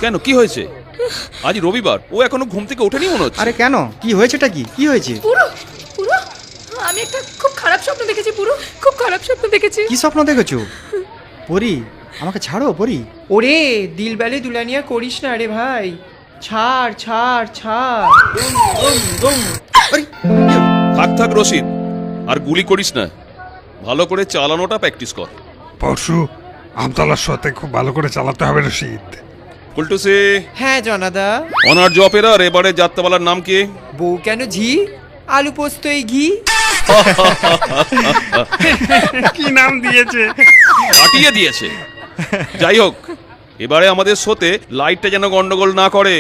কেন, কি হয়েছে? আজ রবিবার, ও এখনো ঘুম থেকে ওঠেনি মনে হচ্ছে। আরে কেন, কি হয়েছেটা কি হয়েছে? পুরো পুরো আমি একটা খুব খারাপ স্বপ্ন দেখেছি, পুরো খুব খারাপ স্বপ্ন দেখেছি। কি স্বপ্ন দেখেছো? পরি, আমাকে ছাড়ো পরি। ওরে দিলবেলে দুলানিয়া করিস না রে ভাই, ছাড় ছাড় ছাড়। আরে, থাক থাক রশিদ, আর গুলি করিস না, ভালো করে চালানোটা প্র্যাকটিস কর। পরশু আমতলার সাথে খুব ভালো করে চালাতে হবে রশিদ। ফুলটুসি, হ্যাঁ জনাদা। অনার জপেরার এবারে যাত্রাপালার নাম কি? বউ কেন ঝি, আলু পোস্ত এই ঘি। কি নাম দিয়েছে? কাটিয়ে দিয়েছে। যাই হোক, এবারে আমাদের শোতে লাইটটা যেন গন্ডগোল না করে।